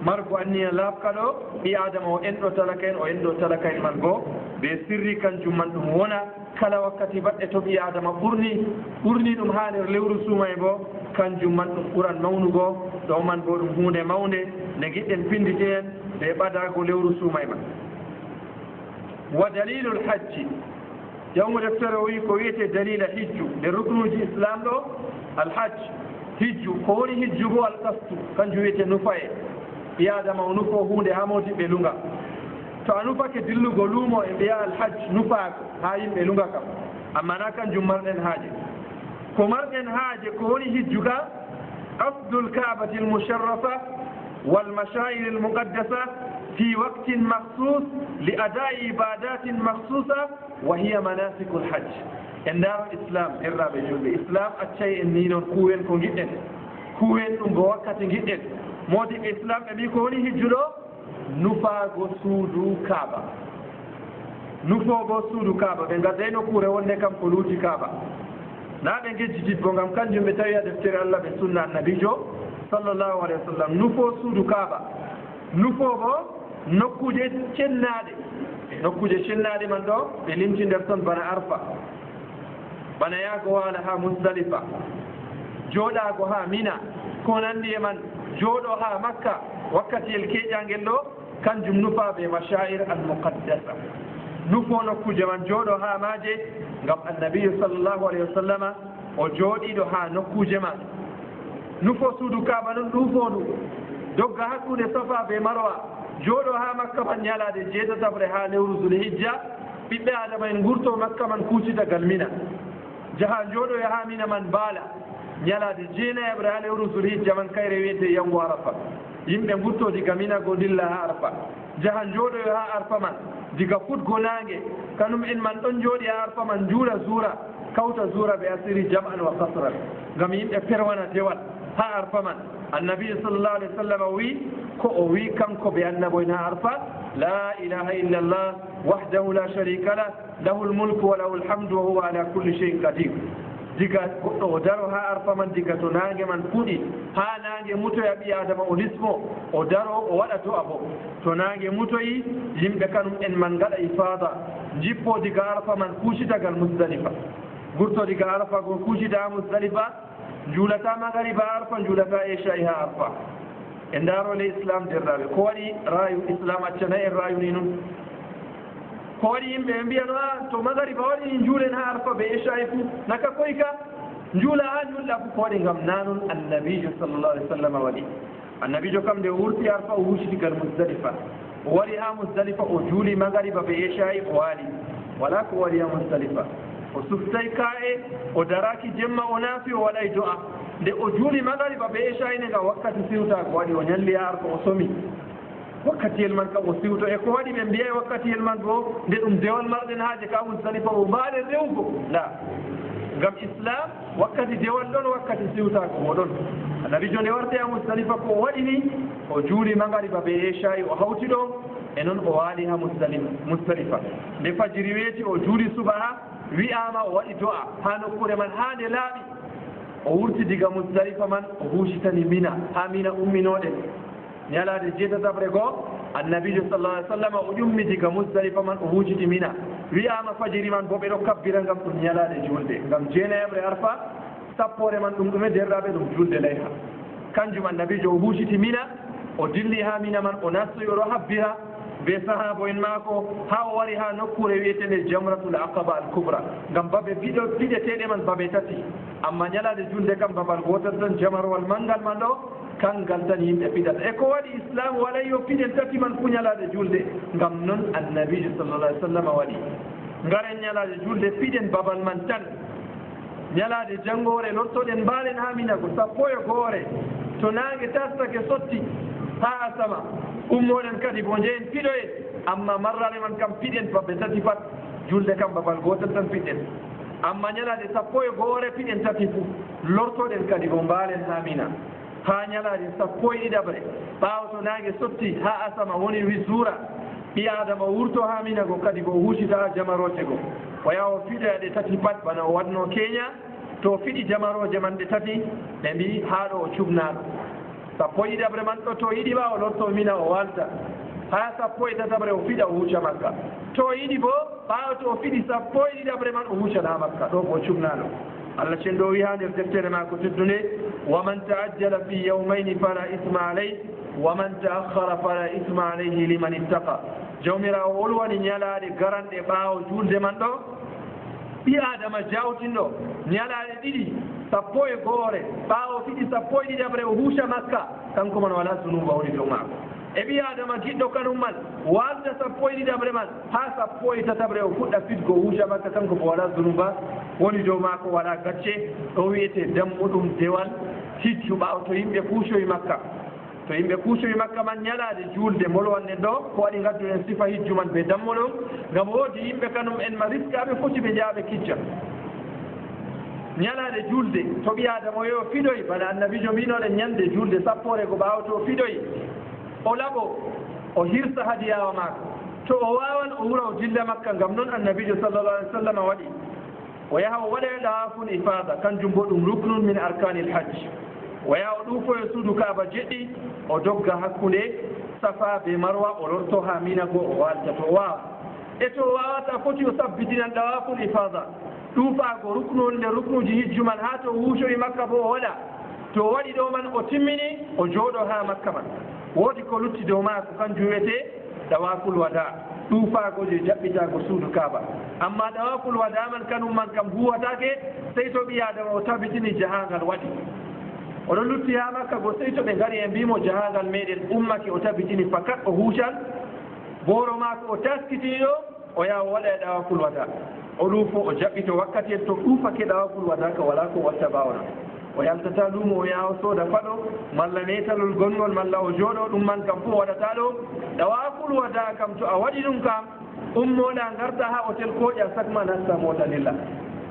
S2: margo anniya laabka ɗo ɓi adama o enɗo talaka en o enɗo talaka en man bo ɓe sirri kanjum man ɗum wona kala wakkati baɗɗe to ɓi adama ɓurni ɗum ha nder lewru suumay bo kanjum man ɗum ɓuran mawnugo ɗo man bo ɗum hunde mawnde nde giɗɗen pindite en ɓe ɓadago lewru suumay man wa dalilul hajji jawmu deftere o wi ko wiyete dalila hijju nde ruknuji islam ɗo alhajj hijju ko woni hijju bo alqasdu kanjum wiyete nufaye ɓi adama o nufo hunde ha modiɓɓe lunga to a nufake dillugo luumo e mbiya alhajj nufaako ha yimɓe lunga kam amma na kanjum marɗen haaje ko marɗen haaje ko woni hijju ka qasdu lkaabati almusharrafa والمشاعر المقدسة في وقت مخصوص لأداء عبادات مخصوصة وهي مناسك الحج النار الإسلام الرابع جل الإسلام الشيء النين كوين كون جدا كوين وقت جدا موتي الإسلام أبي كوني هجلو نفا غسودو كابا نفا غسودو كابا بنغا دينو كوري ونne kam ko luuti kaaba na ɓe gejjitid bo ngam kanjum ɓe tawi a deftere Allah ɓe sunna annabijo sallallahu alayhi wa sallam nufo suudu kaaba nufo bo nokkuje cennaɗe man ɗo ɓe limti nder ton bana arfa bana yaago waala ha musdalifa jooɗaago ha mina ko nanndi e man jooɗo ha makka wakkatiyel keeƴangel ɗo kanjum nufa ɓe mashair al muqaddasa nufo nokkuje man jooɗo ha maaje ngam annabiyu sallallahu alayhi wa sallama o jooɗiɗo ha nokkuje man nufo suudu kaaba noon ɗuufo ɗum dogga hakkude safa be marwa jooɗo ha makka man ñalade jeetatabre ha lewru zulhijja ɓiɓɓe adama en gurto makka man kuucitagal mina jaha jooɗo ha mina man baala ñalade jeenayaɓre ha lewru zulhijja man kayre wiyete yango arafa yimɓe gurto diga mina go dilla ha arfa jaha jooɗo ha arfa man diga futgo naange kanum en man ɗon jooɗi ha arfa man juula zuura kawta zuura ɓe asiri jam'an wa kasran ngam yimɓe perwana dewal ha arfa man annabi sallallahu alaihi wasallam wi ko o wi kanko be annaboyna ha arfa la ilaha illa allah wahdahu la sharika lah lahu lmulku wa lahu lhamdu wa huwa ala kulli shay'in qadir diga goɗɗo o daro ha arfa man diga to naange man fuɗi ha naange mutoya ɓi adama o lismo o daro o waɗa to abo to naange mutoyi yimɓe kanum en man gaɗa ifada jippo diga arfa man kucitagal musdalifa gurto diga arfa go kucita ha musdalifa juulata magariba arfa juulata échai ha arfa e ndaarole islam derraɓe ko waɗi rayu islam accana en rayu ni noon ko waɗi yimɓe ɓe mbiyano a to magariba waɗi juulen ha arfa ɓe échai fuu naka koy ka juula ha julɗa fuu ko waɗi ngam na noon annabijo sallallah alih w sallam waɗi annabijo kam nde wurti arfa o hucitigal musdalifa o waɗi ha musdalifa o juuli magariba ɓe échai o waali wala ko waɗi ha musdalifa o suftay ka'e o daraki jemma o naafi o waɗay do'a nde o juuli magariba ɓe échayne nga wakkati siwta ko waɗi o ñalli ha arfa o somi wakkatiyel man kam o siwto e ko waɗi ɓe mbiya e wakkatiyel man bo nde ɗum dewal marɗen haaje ka musdalifa o mbaaɗen rewgo la ngam islam wakkati dewal ɗon wakkati siwta ko oɗon annabijo nde warte ha musdalifa ko o waɗi ni o juuli magariba ɓe échayi o hawti ɗo e noon o waali ha musdalifa nde fajiri weeti o juuli subaha wi'ama o waɗi do'a ha nokkure man ha nde laaɓi o wurti diga musdalifa man o huusitani mina ha mina umminoɗen ñalade jeetatabre goo annabijo sallallah alih w sallam o ƴummi diga musdalifa man o huuciti mina wi'ama fajiri man bo ɓe ɗo kabbira ngam ɗum ñalade julde ngam jeenayaɓre arfa sappore man ɗum ɗume derraɓe ɗum julde layha kanjum annabijo o huuciti mina o dilli ha mina man o nastoyi oɗo habbira be sahabo en maako ha o wari ha nokkure wiyetende jamratul aqaba al kubra ngam babe piɗeteɗe man babe tati amma ñalade julde kam babal gotal tan jamarwal mangal man ɗo kangal tan yimɓe piɗata e ko waɗi islam walay yo piɗen tati man fu ñalade julde ngam noon annabijo sallallah alih w sallam waɗi ngaren ñalade julde piɗen babal man tan ñalade janngore lottoɗen mbalen ha mina ko sappo e goore to nangue tastake sotti ha asama ummoɗen kadi bo jehen piɗoyen amma marrane man kam piɗen babɓe tati pat julde kam babal gotel tan piɗɗen amma ñalade sappo e goore piɗen tati fuu lortoɗen kadi bo mbalen ha mina ha ñalade sappo e ɗiɗaɓre ɓaawa to nangue sotti ha asama woni wi zuura ɓi adama wurto ha mina go kadi bo hucita ha jamaroje go o yaha o fiɗoyaɗe tati pat bana o waɗno keña to fiɗi jamaroje man ɗe tati ɓe mbi ha ɗo o cubnaɗo sappo e ɗiɗaɓre man ɗo to yiɗi ɓa o lorto mina o walta ha sappo e tataɓre o fiɗa o huuca makka to yiɗi bo ɓawa to o fiɗi sappo e ɗiɗaɓre man o huucana makka ɗo bo cubnaɗo allah cenɗo wi ha nder deftere ma ko teddude waman taajjala fi yawmayni fala isma aleyh waman taakhara fala isma aleyhi liman ittaqa jawmirawo wolwani ñalaɗe garanɗe ɓaawo julde man ɗo ɓi adama jawtinɗo ñalaɗe ɗiɗi sappo e goore ɓaawo fiɗi sappo e ɗiɗaɓre o huuca makka kanko man wala zunuba woni dow maako e ɓi adama giɗɗo kanum man walda sappo e ɗiɗaɓre man ha sappo e tataɓre o fuɗɗa fitgo huuca makka kanko bo wala zunuba woni dow maako wala gacce ɗo wiyete dammuɗum dewal hijju ɓaawo to yimɓe kuucoyi makka to yimɓe kuucoyi makka man ñalaade juulde molwanne ɗo ko waɗi ngadduɗen sifa hijju man ɓe dammoɗum ngam woodi yimɓe kanum en ma riskaɓe foti ɓe jaaɓe kicca ñalaade juulde to ɓi adama yo fiɗoy bana annabijo mbinoɗen ñande juulde sappore ko ɓaawa to fiɗoy o laɓo o hirsa hadiyawa maako to o wawan o wura o dilla makka ngam noon annabijo sallallah alih w sallam waɗi o yaha o waɗa ɗawaful ifada kanjum bo ɗum ruknun min arkanil hajj o yaha o ɗuufoyo suudu kaaba jeɗɗi o dogga hakkunde safa be marwa o lorto ha mina go o walta to wawa e to wawata foti o sabbitinan ɗawaful ifada ɗuufago ruknol nde ruknuji hijju man ha to wuucoyi makka bo o waɗa to o waɗi ɗo man o timmini o jooɗo ha makka man woodi ko lutti dow maako kanjum wiyete ɗawaful wada ɗuufago je jaɓɓitago suudu kaaba amma ɗawaful wada man kanum man kam huwatake sey to ɓi adama o tabitini jahangal waɗi oɗon lutti ha makka go sey to ɓe ngari e mbimo jahangal meɗen ummake o tabitini fakat o huucan booro maako o taskitini ɗo o yaha o waɗa e ɗawaful wada o ɗuufo o jaɓɓito wakkati en to ɗuufake ɗawaful wada ka wala ko watta bawna o yaltata lumo o yaha o sooda faɗo malla metalol gongol malla o jooɗo ɗum man kam fof waɗata ɗo ɗawaful wada kam to a waɗi ɗum kam ummoɗa garta ha hôtel koƴa sakma nasta mota dilla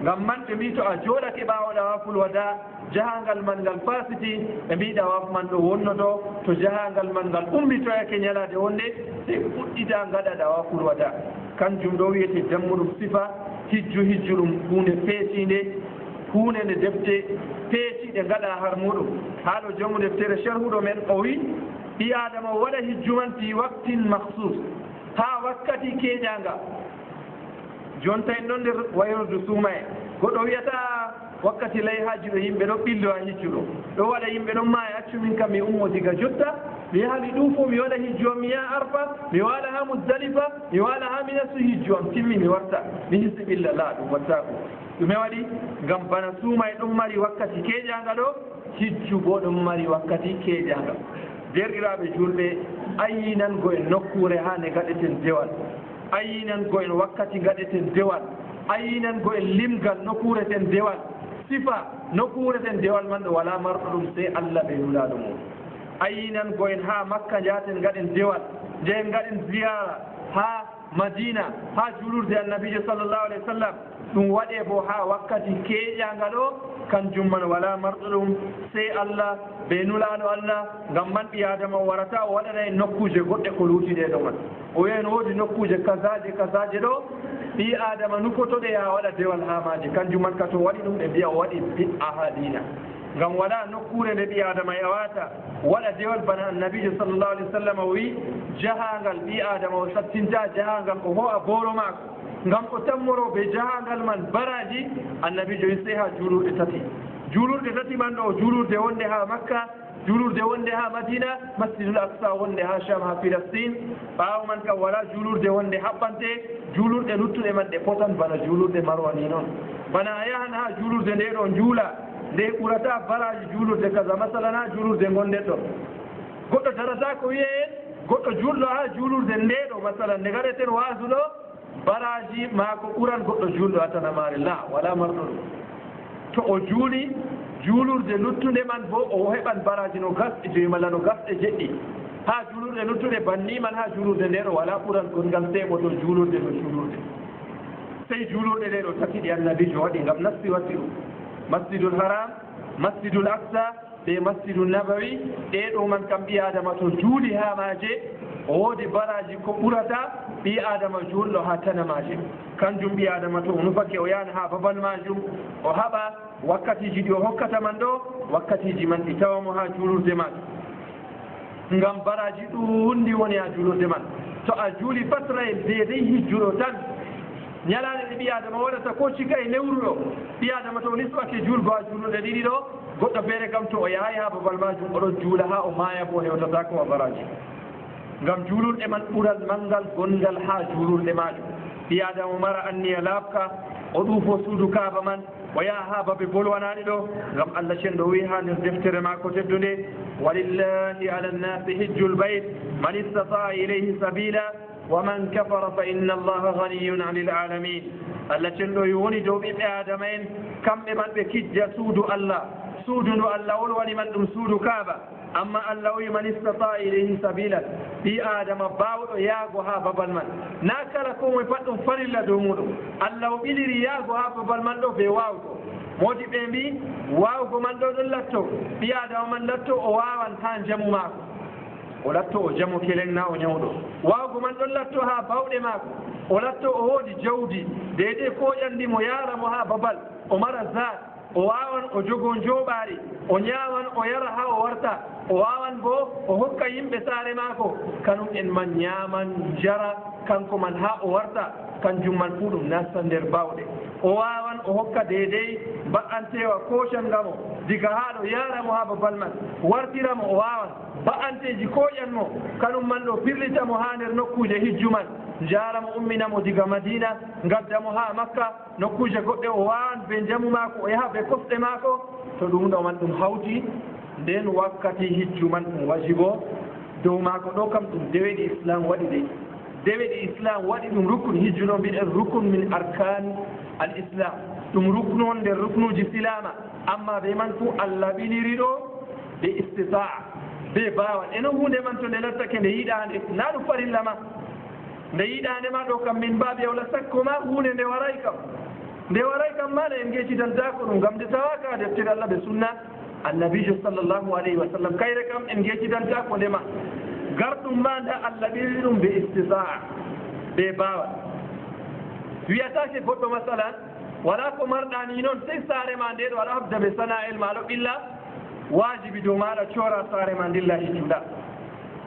S2: ngam man ɓe mbi to a jooɗake ɓaawo ɗawaful wada jahangal man ngal fasiti ɓe mbi ɗawaf man ɗo wonnoto to jahangal man ngal ummitoyake ñalade wonde sey fuɗɗita gaɗa ɗawaful wada kanjum ɗo wiyete dammuɗum sifa hijju ɗum hunde peesinde hunde nde defte peeciɗe gaɗa har muɗum haɗo jomu deftere sharhuɗo men o wi ɓi adama o waɗa hijju man fi waktin mahsus ha wakkati keeƴanga jonta en ɗon nder wayrudu suuma e goɗɗo wiyata wakkati layhaji ɗo yimɓe ɗo ɓillo ha hijju ɗo waɗa yimɓe ɗon ma e accu min kam mi ummo diga jotta mi yaha mi ɗuufo mi waɗa hijju am mi yaha arfa mi waala ha muzdalifa mi waala ha mi nastu hijju am timmi mi warta mi hissi ɓilla la ɗum wattako ɗume waɗi ngam bana suuma e ɗum mari wakkati keeƴanga ɗo hijju bo ɗum mari wakkati keeƴanga derɗiraɓe julɓe ayinango en nokkure ha nde gaɗeten dewal ayinango en wakkati gaɗeten dewal ayinango en limgal nokkureten dewal sifa nokkureten dewal man ɗo wala marɗo ɗum sey allah ɓe yulaɗo mum ayinango en ha makka jaten gaɗen dewal nden gaɗen ziyara ha madina ha julurde annabijo sallllahu alayhi wa sallam ɗum waɗe bo ha wakkati keeƴanga ɗo kanjum man wala marɗo ɗum sey allah ɓe nulaɗo allah ngam man ɓi adama o warata o waɗana en nokkuje goɗɗe ko luutiɗe ɗo man o wiyen woodi nokkuje kasaje ɗo ɓi adama nukotoɗe ya waɗa dewal ha maje kanjum man ka to waɗi ɗum ɓe mbiya o waɗi bi'a ha dina ngam wala nokkure nde ɓi adama yawata waɗa dewal bana annabijo sallllahu alih wa sallam o wi jahangal ɓi adama o sattinta jahangal o ho'a booro maako ngam o tammoro ɓe jahangal man baraji annabijo wi sey ha juulurɗe tati man ɗo juulurde wonde ha makka juulurde wonde ha madina masjidul aqsa wonde ha sham ha philistine ɓaawo man kam wala juulurde wonde haɓɓante juulurɗe luttuɗe man ɗe potan bana juulurde marwa ni noon bana a yahan ha juulurde nde ɗo juula nde ɓurata baraji juulurde kaza masalan ha juulurde gonɗen ɗo goɗɗo darata ko wiye en goɗɗo julɗo ha juulurde nde ɗo masalan nde gaɗeten waasu ɗo baraji maako ɓuran goɗɗo julɗo ha tanamare la wala marɗo ɗum to o juuli juulurde luttude man bo o heɓan baraji no gasɗe joyi malla no gasɗe jeɗɗi ha juulurde luttude banni man ha juulurde nde ɗo wala ɓuran gongal seeɓo to juulurde no juulurde sey juulurde ɗe ɗo tatiɗi annabijo waɗi ngam nasti watti ɗum masjidul haram masjidul aqsa ɓe masjidul nabawi ɗeɗo man kam ɓi adama to juuli ha maje o woodi baraji ko ɓurata ɓi adama juulɗo ha tana maje kanjum ɓi adama to o nufake o yaani ha babal majum o haɓa wakkatiji ɗi o hokkata man ɗo wakkatiji man ɗi tawamo ha juulurde man ngam baraji ɗuundi woni ha juulurde man to a juuli fasrayel deedey hijjuɗo tan ñalaɗe ɗe ɓi adama waɗata ko cika e lewru ɗo ɓi adama to nisɓake juulgo ha juulurde ɗiɗi ɗo goɗɗo feere kam to o yahay ha babal majum oɗon juula ha o maaya bo hewtata ko baraji ngam juulurɗe man ɓural manngal gongal ha juulurɗe majum ɓi adama mara anniya laaɓka o ɗuufo suudu kaaba man ويا هابا ببولوانا دو غم الله شندو ويها نزدفتر ما كتدني ولله على الناس حج البيت من استطاع إليه سبيلا ومن كفر فإن الله غني عن العالمين الله شندو يوني جو بآدمين كم من بكج سود الله سود الله ولوني من سود كابا أما الله من استطاع إليه سبيلا في آدم باود ياغوها ببالمن ناكلكم وفتن فرلا دومودو الله بلري ياغوها ببالمن دو في واوكو موجي بيمبي واوكو من دو دلتو في آدم من لتو واوان تان جمو ماكو ولتو جمو كيلنا ونيودو واوكو من دلتو ها باود ماكو ولتو أودي جودي ديدي كو يندي ميارا مها ببال ومرا ذات o wawan o jogon joɓaari o ñaawan o yara ha o warta o wawan bo o hokka yimɓe saare maako kanum en man ñaaman jara kanko man ha o warta kanjum man fuu ɗum nasta nder bawɗe o wawan o hokka deedey ba'antewa koocangamo diga haa ɗo yaramo ha babal man wartiramo o wawan ba'anteji koƴanmo kanum man ɗo firlitamo ha nder nokkuje hijju man jaramo umminamo diga madina gaddamo ha makka nokkuje goɗɗe o wawan ɓe jamu maako o yaha ɓe kofɗe maako to ɗum ɗo man ɗum hawti nden wakkati hijju man ɗum wajibo dow maako ɗo kam ɗum deweɗi islam waɗi de deweɗi islam waɗi ɗum rukun hijju no mbiɗen rukun min arkan al islam ɗum ruknu on nder ruknuji silama amma ɓe man fuu allah ɓiniri ɗo ɓe istitaa ɓe bawan eno hunde man to nde lattake nde yiɗande na ɗum farilla ma nde yiɗande ma ɗo kam min mbaɓe wala sakko ma hunde nde waray kam maɗa en gecitantako ɗum gam nde tawaka deftere allah ɓe sunna annabijo sallllahu alayhi wa sallam kayre kam en gecitantako ndema garɗum ma nda allah ɓiri ɗum ɓe istitaa ɓe bawa wiyatake goɗɗo masalan wala ko marɗani noon sey saare ma nde ɗo aɗa habda ɓe sana'el ma ɗo ɓilla wajibi dow maɗa coora saare ma ndilla hiccuɗa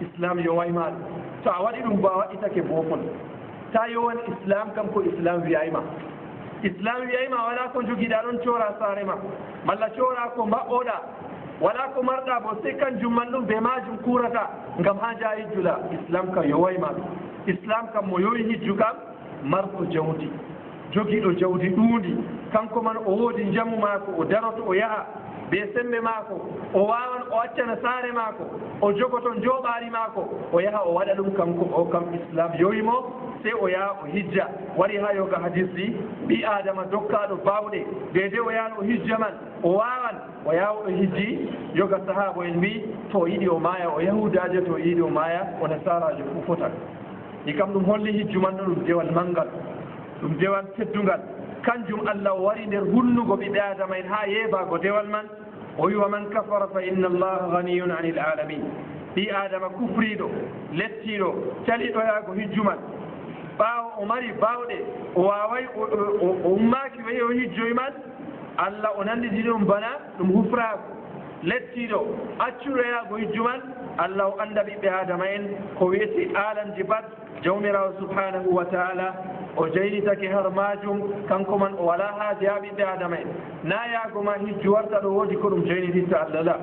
S2: islam yoway maɗa to a waɗi ɗum bo a waɗitake bofon ta yowan islam kam ko islam wiyayma wala ko jogiɗa ɗon coora saare ma malla coora ko mbaɓɓoɗa wala ko marɗa bo sey kanjum man ɗum ɓe majum kurata ngam ha ja hijjula islam kam yowayma islam kam mo yowi hijju kam marɗo jawdi jogiɗo jawdi ɗuundi kanko man o woodi jamu maako o daroto o yaha be sembe maako o wawan o accana saare maako o jogoton jooɓaari maako o yaha o waɗa ɗum kanko o kam islam yowimo sey o yaha o hijja wari ha yoga hadisi ɓi adama dokkaɗo bawɗe dede o yahan o hijja man o wawan o yaha o hijji yoga sahaba en mbi to yiɗi o maaya o yahudaje to yiɗi o maaya o nasarajo fu fotan i kam ɗum holli hijju man ɗo ɗum dewal mangal ɗum dewal teddungal kanjum allah o wari nder hunnugo ɓiɓɓe adama en ha yeebago dewal man o wi wa man kafara fa inna allaha ganiyun anil alamin ɓi adama kufriɗo lettiɗo caliɗoyago hijju man ɓaawo o mari bawɗe o waway o ummaki wayi o hijjoy man allah o nandidi ɗum bana ɗum hufrago lettiɗo accuɗoyago hijju man allah o anda ɓiɓɓe adama en ko wiyete alanji bat jawmirawo subhanahu wa taala o jaynitake har majum kanko man o wala haaji ha ɓiɓɓe adama en na yaago ma hijju warta ɗo woodi ko ɗum jaynititta allah la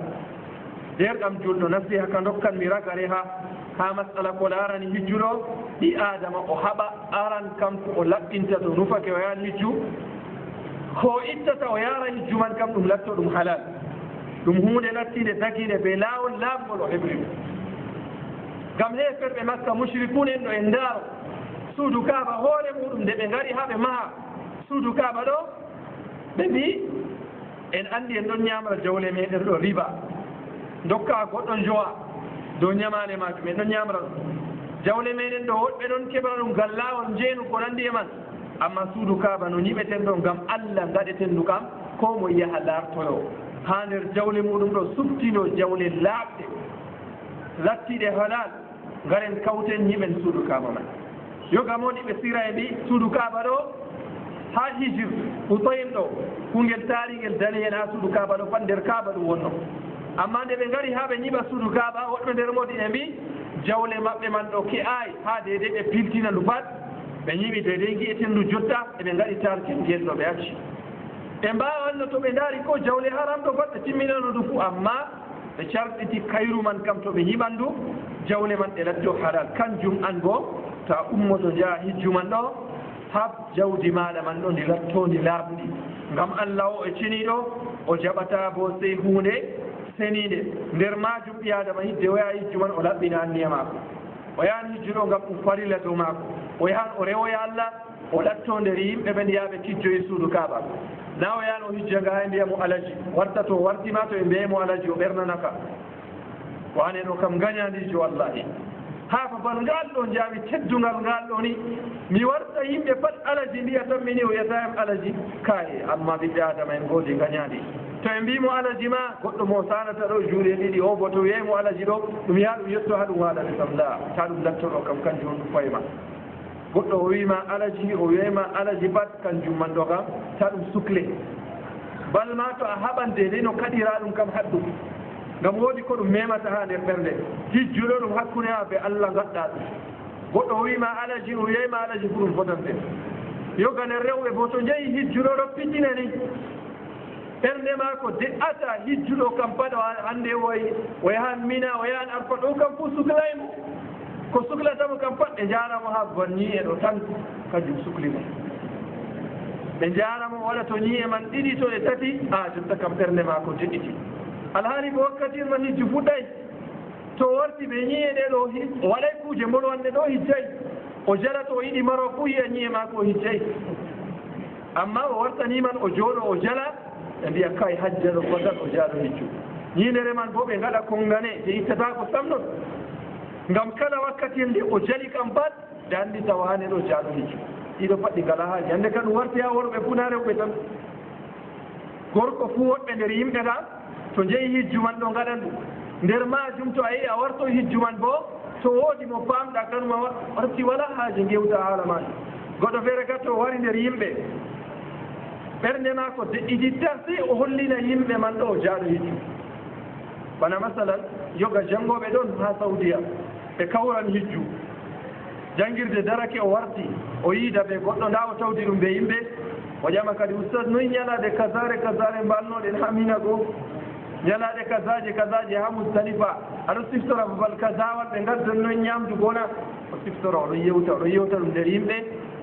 S2: nder ɗam julɗo nasiha ka dokkan mi ragare ha masala ko laarani hijjuɗo ɗi adama o haɓa aran kam ko o laɓɓinta to nufake o yahan hijju ko ittata o yaara hijju man kam ɗum latto ɗum halal ɗum hunde lattinde daginde ɓe laawol laamgol o heɓri ɗum ngam heferɓe makka mushrikun en ɗo en ndaaro suudu kaaba hoore muɗum nde ɓe ngari ha ɓe maha suudu kaaba ɗo ɓe mbi en andi en ɗon ñamra jawle meɗen ɗo riba dokka goɗɗon jowa dow ñamale majum en ɗon ñamra ɗum jawle meɗen ɗo woɗɓe ɗon keɓra ɗum ngal laawol jeenu ko nandi e man amma suudu kaaba no ñiɓeten ɗo ngam allah gaɗeten ndu kam ko mo yaha lartoyo ha nder jawle muɗum ɗo subtino jawle laaɓɗe lattiɗe halal garen kawten ñiɓen suudu kaaba man yoga moɗi ɓe sira e mbi suudu kaaba ɗo ha hijir Hutayim ɗo kungel taarigel daniyel ha suudu kaaba ɗo pat nder kaaba ɗum wonno amma nde ɓe ngari ha ɓe ñiɓa suudu kaaba woɗɓe nder modi e mbi jawle maɓɓe man ɗo ke'ayi ha dede ɓe piltina ndu pat ɓe ñiɓi dede gi'eten ndu jotta eɓe ngaɗi tarkel ngel ɗo ɓe acci ɓe mbawanno to ɓe ndaari ko jawle haram ɗo pat ɓe timminano ndu fuu amma ɓe carɗiti kayru man kam to ɓe ñiɓan ndu jawle man ɗe latto halal kanjum an bo ta ummoto jaa hijju man ɗo hab jawdi maɗa man ɗo ndi lattondi laaɓɗi ngam allah o e ceniɗo o jaɓata bo sey hunde senide nder majum ɓi adama hidde o yaha hijju man o laɓɓina anniya maako o yahan hijjuɗo ngam ɗum farilla dow maako o yahan o rewoya allah o ɗatto nder yimɓe ɓe ndiyaɓe kijjoye suudu kaaba na o yahan o hijja nga hay mbiya mo alaji warta to wartima to e mbiyemo alaji o ɓernanaka wane ɗo kam gañandijo wallahi ha babal ngal ɗo jaawi teddungal ngal ɗo ni mi warta yimɓe pat alaji mbiya tan mini o yiyatayam alaji kaye amma ɓiɓɓe adama en goodi gañandi to e mbimo alaji ma goɗɗo mo sanata ɗo juuɗe ɗiɗi o bo to wiyemo alaji ɗo ɗum yaha ɗum yetto ha ɗum waɗane kam la ta ɗum lattoɗo kam kanjum on ɗum fayma goɗɗo o wima alaji o wiyma alaji bat kanjum man ɗo kam ta ɗum sukle balma to a haɓande ni no kaɗira ɗum kam haɗɗum ngam woodi ko ɗum memata ha nder ɓernde hijjuɗo ɗum hakkude ha ɓe allah gaɗɗa ɗum goɗɗo o wima alaji o wiyma alaji ko ɗum fotante yogane rewɓe bo to jeeyi hijjuɗo ɗo piɗɗina ni ɓernde ma ko de'ata hijjuɗo kam paɗo hannde o yahan mina o yahan arfa ɗo kam fof suklaymo ko suklatamo kam pat ɓe jaramo ha banñi'e ɗo tan kanjum sukli mo ɓe jaramo waɗa to ñi'e man ɗiɗi to e tati a jotta kam ɓernde ma ko deɗɗiti alhaali ko wakkati man hijju fuɗɗay to warti ɓe ñi'e ɗe ɗo o waɗay kuuje molwanɗe ɗo hijjay o jala to o yiɗi maro fuu yiya ñi'e ma ko hijjay amma o wartaniman o jooɗo o jala ɓe mbiya kay hajja ɗo godan o jaaɗo hijju ñiinere man bo ɓe ngaɗa kongane ɓe ittata ko samnon ngam kala wakkati nde o jali kam pat ɓe anndi tawa hane ɗo jaaɗo hijju ɗiɗo pat ɗi ngala haaji hannde ka ɗum warti ha worɓe fuu na rewɓe tan gorko fuu woɗɓe nder yimɓe ɗa to jeeyi hijju man ɗo ngaɗan ɗum nder majum to a yi a warto hijju man bo to woodi mo famɗa kanuma warti wala haaji gewta haala majum goɗɗo feere gat to wari nder yimɓe ɓernde ma ko deƴƴititta si o hollina yimɓe man ɗo o jaaɗo hijju bana masalan yoga janngoɓe ɗon ha saudiya ɓe kawran hijju jangirde darake o warti o yiida ɓe goɗɗo nda o tawdi ɗum ɓe yimɓe o ƴama kadi oustas noyi ñalade kasare mbalnoɗen ha mina goo ñalade kasaje ha moustalifa aɗo siftora babal kasawal ɓe gaddan noyi ñamdu gona o siftora oɗo yewta ɗum nder yimɓe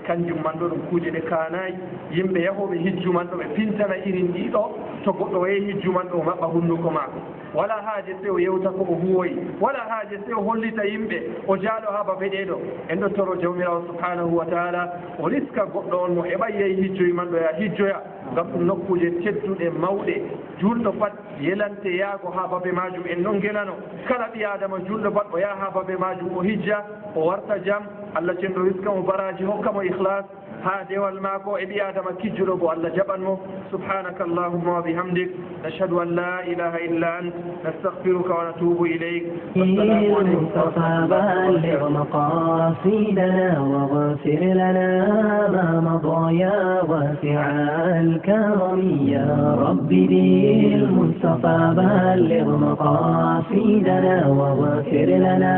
S2: kanjum man ɗo ɗum kuuje ɗe kanayi yimɓe yahoɓe hijju man ɗo ɓe pintana irin ɗiɗo to goɗɗo yehi hijju man ɗo o maɓɓa hunnuko maako wala haaje se o yewta ko o huwoyi wala haaje se o hollita yimɓe o jaaɗo ha babe ɗeɗo en ɗo toro jawmirawo subhanahu wa taala o riska goɗɗo on mo heɓay yehi hijjoyi man ɗo ya hijjoya ngam ɗum nokkuje tedduɗe mawɗe julɗo pat yelante yaago ha babe majum en ɗon gelano kala ɓi adama julɗo pat o yaha ha babe majum o hijja o warta jam allah cenɗo riska mo baraji hokkamo ihlas ha dewal maako e ɓi adama kijjuɗo bo allah jaɓanmo subhanaka allahumma wa bihamdik nashhadu an la ilaha illa ant nastaghfiruka wa natubu ilayk
S1: المصطفى بلغ مقاصدنا واغفر لنا ما مضى يا واسع الكرم يا رب بالمصطفى بلغ مقاصدنا واغفر لنا